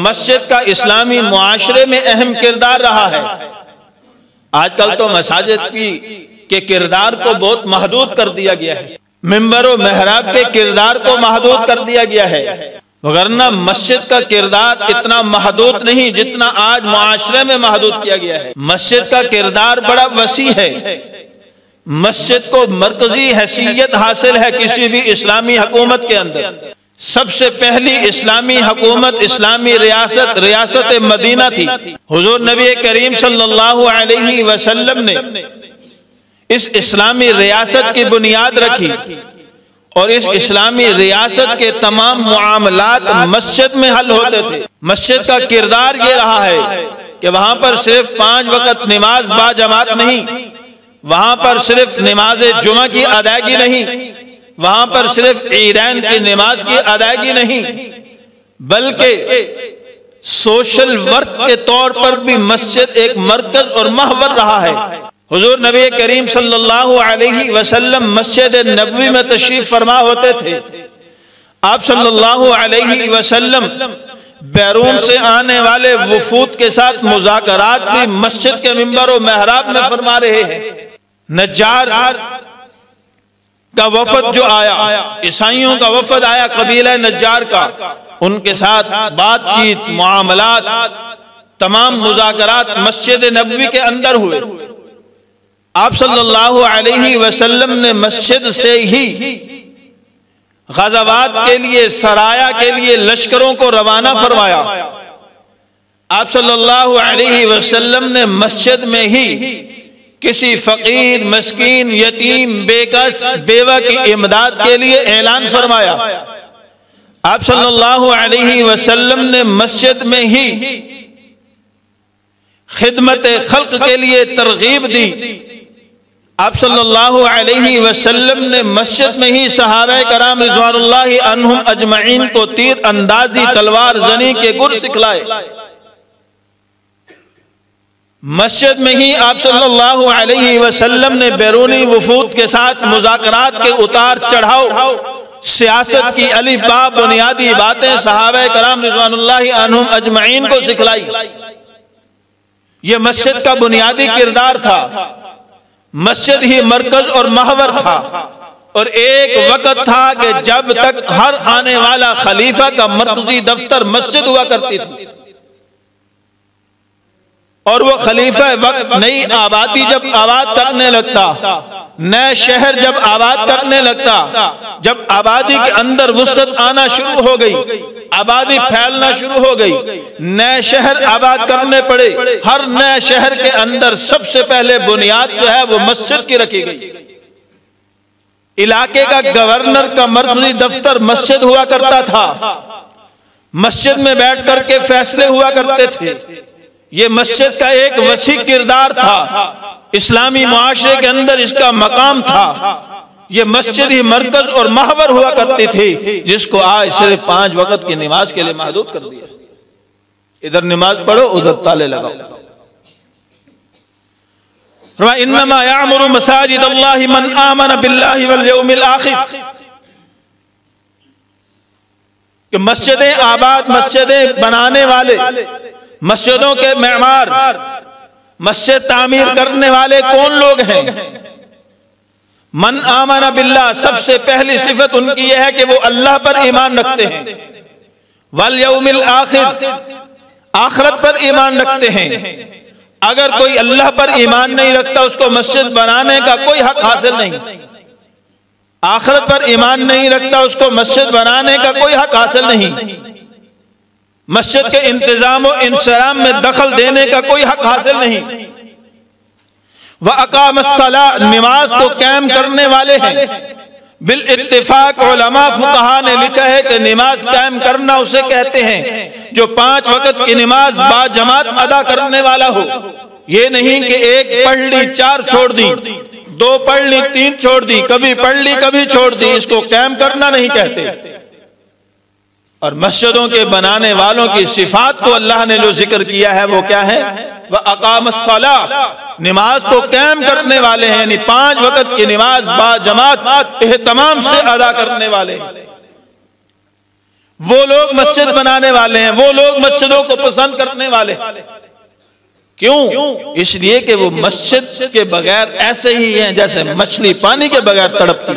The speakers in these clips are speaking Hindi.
मस्जिद का इस्लामी मुआशरे में अहम किरदार रहा है। आजकल तो मसाजिद के किरदार को बहुत महदूद कर दिया गया है, मिंबर और मेहराब के किरदार को महदूद कर दिया गया है, वरना मस्जिद का किरदार इतना महदूद नहीं जितना आज मुआशरे में महदूद किया गया है। मस्जिद का किरदार बड़ा वसी है। मस्जिद को मरकजी हैसियत हासिल है किसी भी इस्लामी हुकूमत के अंदर। सबसे पहली इस्लामी हुकूमत, इस्लामी रियासत, रियासत मदीना थी। हुजूर नबी करीम सल्लल्लाहु अलैहि वसल्लम ने इस इस्लामी रियासत की बुनियाद रखी और इस इस्लामी रियासत के तमाम मुआमलात मस्जिद में हल होते थे। मस्जिद का किरदार ये रहा है कि वहां पर सिर्फ 5 वक्त नमाज बाजमात नहीं, वहां पर सिर्फ नमाज जुमा की अदायगी नहीं, वहां पर सिर्फ ईदैन की नमाज की अदायगी नहीं, बल्कि सोशल वर्क के तौर पर भी मस्जिद एक मरकज और महवर रहा है। हुजूर नबी करीम सल्लल्लाहु अलैहि वसल्लम मस्जिद नबवी में तशरीफ फरमा होते थे। आप सल्लल्लाहु अलैहि वसल्लम बैरून से आने वाले वफूद के साथ मुज़ाकरात भी मस्जिद के मिंबर और मेहराब में फरमा रहे हैं। नज्जार का वफद जो आया, ईसाइयों का वफद आया कबीला नज्जार का, उनके साथ बातचीत, मुआमलात, तमाम मुज़ाकरात मस्जिद नबवी के अंदर हुए। आप सल्लल्लाहु अलैहि वसल्लम ने मस्जिद से ही ग़ज़वात के लिए, सराया के लिए लश्करों को रवाना फरमाया। आप सल्लल्लाहु अलैहि वसल्लम ने मस्जिद में ही किसी फकीर, मस्कीन, यतीम, बेकस, बेवा की इमदाद के लिए ऐलान फरमाया। आप सल्लल्लाहु अलैहि वसल्लम ने मस्जिद में ही खिदमत खल्क के लिए तरगीब दी। आप सल्लल्लाहु अलैहि वसल्लम ने मस्जिद में ही सहाबा कराम रिज़वानुल्लाहि अन्हुम अजमईन को तीर अंदाजी, तलवार जनी के गुर सिखलाए। मस्जिद में ही आप सल्लल्लाहु अलैहि वसल्लम ने बैरूनी वफूद के साथ मुज़ाकरात के उतार चढ़ाव, सियासत की अलिफ बा बुनियादी बातें सहाबा कराम रिज़वानुल्लाहि अन्हुम अजमईन को सिखलाई। यह मस्जिद का बुनियादी किरदार था। मस्जिद ही मरकज और महवर था और एक वक्त था कि जब तक हर आने वाला खलीफा का मरकजी दफ्तर मस्जिद हुआ करती थी और वो खलीफा वक्त नई आबादी जब आबाद करने लगता, नए शहर जब आबाद करने लगता, जब आबादी के अंदर वुसअत आना शुरू हो गई, आबादी फैलना शुरू हो गई, नए शहर आबाद करने पड़े। हर नए शहर के अंदर सबसे पहले बुनियाद जो है वो मस्जिद की रखी गई। इलाके का गवर्नर का मरकजी दफ्तर मस्जिद हुआ करता था। मस्जिद में बैठ करके फैसले हुआ करते थे। ये मस्जिद का एक वसी किरदार था। इस्लामी मुआशरे के अंदर इसका मकाम था। ये मस्जिद ही मरकज और महवर हुआ करती थी, जिसको आज सिर्फ 5 वक्त की नमाज के लिए महदूद कर दिया। इधर नमाज पढ़ो, उधर ताले लगाओ। इन्नमा यामुरु मसाजिद अल्लाहि मन आमन बिल्लाहि वल यौमिल आखिर। कि मस्जिदें आबाद, मस्जिदें बनाने वाले, मस्जिदों के मेमार, मस्जिद तामीर करने वाले कौन लोग हैं? मन आमन बिल्लाह, सबसे पहली सिफत उनकी यह है कि वो अल्लाह पर ईमान रखते हैं। वल यौमिल आखिर, आखिरत पर ईमान रखते हैं। अगर कोई अल्लाह पर ईमान नहीं रखता, उसको मस्जिद बनाने का कोई हक हासिल नहीं। आखिरत पर ईमान नहीं रखता, उसको मस्जिद बनाने का कोई हक हासिल नहीं। मस्जिद के इंतजाम और इंसराम में दखल देने का कोई हक हासिल नहीं। व अकामस्सला, नमाज को कायम करने वाले हैं। बिल इत्तिफाक उलमा फुकहा ने लिखा है कि नमाज कायम करना उसे कहते हैं जो 5 वक्त की नमाज बाजमात अदा करने वाला हो। ये नहीं कि एक पढ़ ली 4 छोड़ दी, 2 पढ़ ली 3 छोड़ दी, कभी पढ़ ली कभी छोड़ दी, इसको कायम करना नहीं कहते। और मस्जिदों के बनाने वालों की सिफात को अल्लाह ने जो जिक्र किया है वो क्या है? वह अकामस्सला, नमाज को कायम करने वाले हैं, यानी 5 वक्त की नमाज बाजमात एहतमाम से अदा करने वाले। वो लोग मस्जिद बनाने वाले हैं, वो लोग मस्जिदों को पसंद करने वाले। क्यों? इसलिए कि वो मस्जिद के बगैर ऐसे ही हैं जैसे मछली पानी के बगैर तड़पती।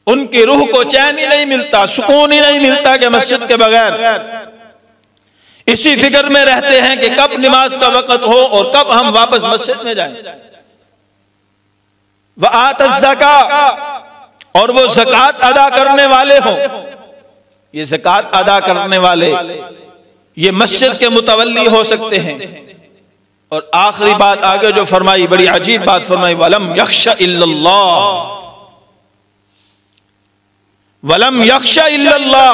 उनकी रूह को चैन ही नहीं मिलता, सुकून ही नहीं मिलता कि मस्जिद के बगैर इसी फिक्र में रहते हैं कि कब नमाज का वक्त हो और कब हम वापस मस्जिद में जाएं। व आतज़ ज़कात, और वो ज़कात अदा करने वाले हों। ये ज़कात अदा करने वाले ये मस्जिद के मुतवल्ली हो सकते हैं। और आखिरी बात आगे जो फरमाई, बड़ी अजीब बात फरमाई, वलम यख्शा इल्लल्लाह, वलम यख्शा इल्लल्लाह,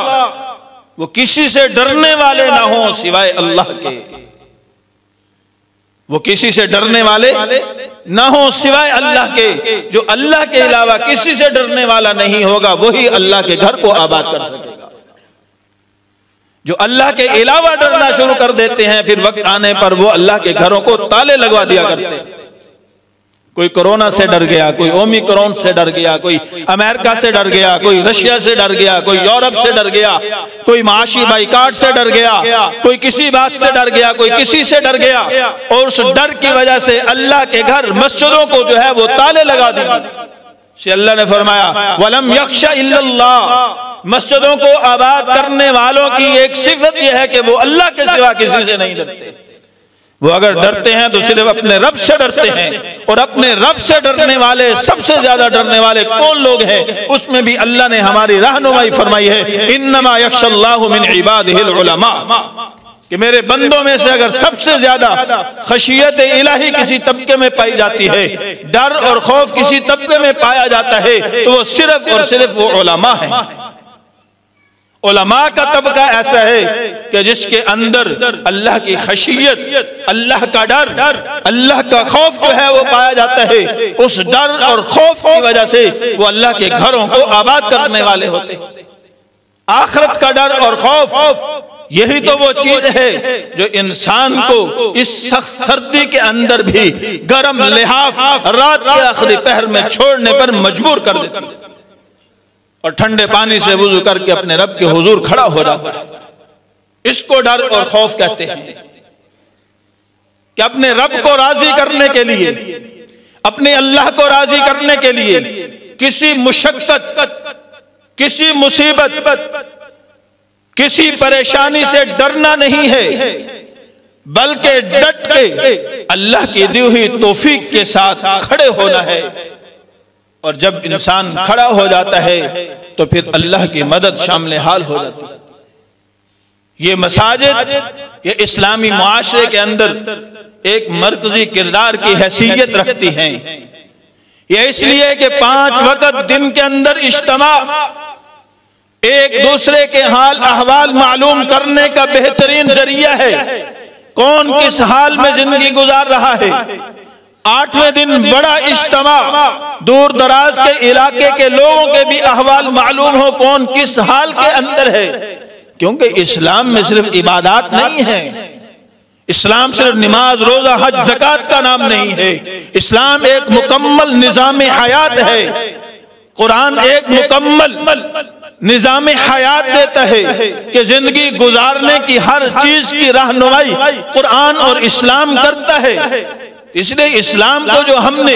वो किसी से डरने वाले ना हो सिवाय अल्लाह के। वो किसी से डरने वाले ना हो सिवाय अल्लाह के। जो अल्लाह के अलावा किसी से डरने वाला नहीं होगा वही अल्लाह के घर को आबाद कर सकेगा। जो अल्लाह के अलावा डरना शुरू कर देते हैं, फिर वक्त आने पर वो अल्लाह के घरों को ताले लगवा दिया करते हैं। कोई कोरोना से डर गया, कोई ओमिक्रॉन से डर गया, कोई अमेरिका से डर गया, कोई रशिया से डर गया, कोई यूरोप से डर गया, कोई माशी बाइकाट से डर गया, कोई किसी बात से डर गया, कोई किसी से डर गया। और उस डर की वजह से अल्लाह के घर मस्जिदों को जो है वो ताले लगा दिए। अल्लाह ने फरमाया वलम यख्शा इल्लल्लाह, मस्जिदों को आबाद करने वालों की एक सिफत यह है कि वो अल्लाह के सिवा किसी से नहीं डरते। वो अगर डरते हैं तो सिर्फ अपने रब से डरते हैं। और अपने रब से डरने वाले, सबसे ज्यादा डरने वाले कौन लोग हैं, उसमें भी अल्लाह ने हमारी रहनुमाई फरमाई है, इन्नमा यख्शल्लाहु मिन इबादिहिल उलमा, कि मेरे बंदों में से अगर सबसे ज्यादा खशियत इलाही किसी तबके में पाई जाती है, डर और खौफ किसी तबके में पाया जाता है, तो वो सिर्फ और सिर्फ वो उलमा है। उलमा का तबका ऐसा है कि जिसके अंदर अल्लाह की खशियत, अल्लाह का डर, अल्लाह का खौफ जो है वो पाया जाता है। उस डर और खौफ की वजह से वो अल्लाह के घरों को आबाद करने वाले होते। आखिरत का डर और खौफ यही तो वो चीज है जो इंसान को इस सख्त सर्दी के अंदर भी गर्म लिहाफ रात के आखिरी पहर में छोड़ने पर मजबूर कर देती है और ठंडे पानी से वुजू करके अपने रब के हुजूर खड़ा हो जाता है। इसको डर और खौफ कहते हैं कि अपने रब को राजी करने के लिए, अपने अल्लाह को राजी करने के लिए किसी मुशक्कत, किसी मुसीबत, किसी परेशानी से डरना नहीं है, बल्कि डट के अल्लाह की दी हुई तौफीक के साथ खड़े होना है। और जब इंसान खड़ा हो जाता है तो फिर अल्लाह की मदद शामिल हाल हो जाती है। ये मसाजिद ये इस्लामी मुआशरे के अंदर एक मरकजी किरदार की हैसियत रखती हैं। ये इसलिए कि 5 वक्त दिन के अंदर इज्तिमा, एक दूसरे के हाल अहवाल मालूम करने का बेहतरीन जरिया है। कौन किस हाल में जिंदगी गुजार रहा है। 8वें दिन बड़ा इज्तिमा, दूर दराज के इलाके के लोगों के भी अहवाल मालूम हो कौन किस हाल के अंदर है। क्योंकि इस्लाम में सिर्फ इबादत नहीं है, इस्लाम सिर्फ नमाज रोजा हज ज़कात का नाम नहीं है। इस्लाम एक मुकम्मल निज़ाम हयात है। कुरान एक मुकम्मल निज़ाम हयात देता है कि जिंदगी गुजारने की हर चीज की रहनुमाई कुरान और इस्लाम करता है। इसलिए इस्लाम को जो हमने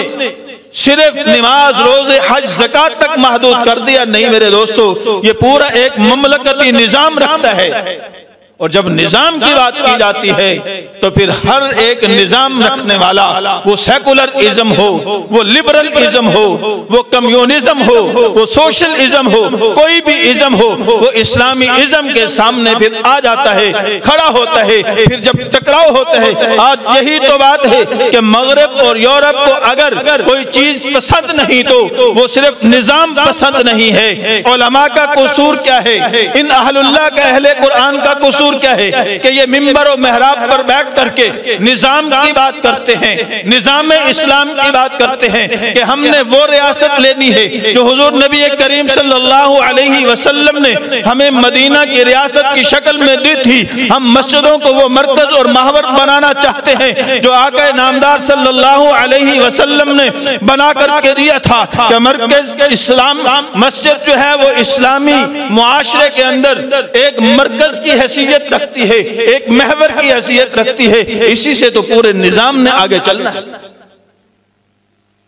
सिर्फ नमाज रोजे हज ज़कात तक महदूद कर दिया नहीं मेरे दोस्तों, ये पूरा एक ममलकती निज़ाम रखता है। और जब निज़ाम की बात की जाती है तो फिर हर एक निज़ाम रखने वाला, वो सेकुलर इज्म हो, वो लिबरल इज्म हो, वो कम्युनिज्म हो, वो सोशल इज्म हो, कोई भी इज्म हो, वो इस्लामी इज्म के सामने फिर आ जाता है, खड़ा होता है। फिर जब टकराव होता है, आज यही तो बात है कि मगरब और यूरोप को अगर कोई चीज पसंद नहीं तो वो सिर्फ निज़ाम पसंद नहीं है। उलमा का कसूर क्या है, इन अहलुल्लाह का, अहले कुरान का कसूर कसूर क्या है कि ये मिंबर और मेहराब पर बैठ करके निजाम की बात करते हैं, निजाम इस्लाम की बात करते हैं कि हमने वो रियासत लेनी है जो हुजूर नबी करीम सल्लल्लाहु अलैहि वसल्लम ने हमें मदीना की रियासत की शक्ल में दी थी। हम मस्जिदों को वो मरकज और महवर बनाना चाहते हैं जो आका नामदार सल्लल्लाहु अलैहि वसल्लम ने बना करके दिया था कि मरकज इस्लाम मस्जिद जो है वो इस्लामी मुआशरे के अंदर एक मरकज की हैसियत रखती है, एक महवर की हैसियत रखती है। इसी से तो पूरे निजाम ने आगे चलना है।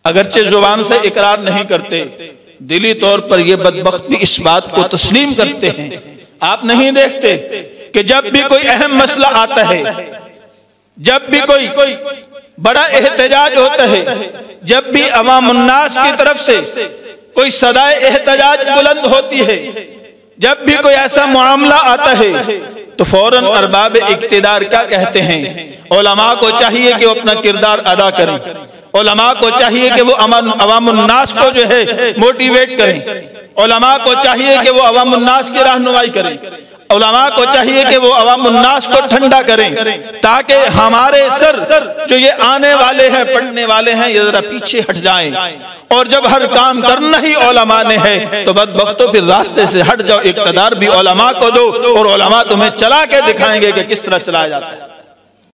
अगरचे जुबान से इकरार नहीं करते, दिली तौर पर ये बदबख्त भी इस बात को तस्लीम करते हैं। आप नहीं देखते कि जब भी कोई अहम मसला आता है, जब भी कोई बड़ा एहतजाज होता है, जब भी अवामुन्नास की तरफ से कोई सदाए एहतजाज बुलंद होती है, जब भी कोई ऐसा मामला आता है तो फौरन अरबाब इक्तिदार क्या कहते हैं? उलमा को चाहिए कि वो अपना किरदार अदा करें, उलमा को चाहिए कि वो अवामुन्नास को जो है मोटिवेट करें, उलमा को चाहिए कि वो अवामुन्नास की रहनुमाई करें, उलमा को चाहिए कि वो अवामुन्नास को ठंडा करें, ताकि हमारे सर जो ये आने वाले हैं, पढ़ने वाले हैं, ये जरा पीछे हट जाएं। और जब हर काम करना ही उलमा ने है तो बदबख्तों फिर रास्ते से हट जाओ, इक़्तिदार भी उलमा को दो और उलमा तुम्हें चला के दिखाएंगे कि किस तरह चलाया जाता है।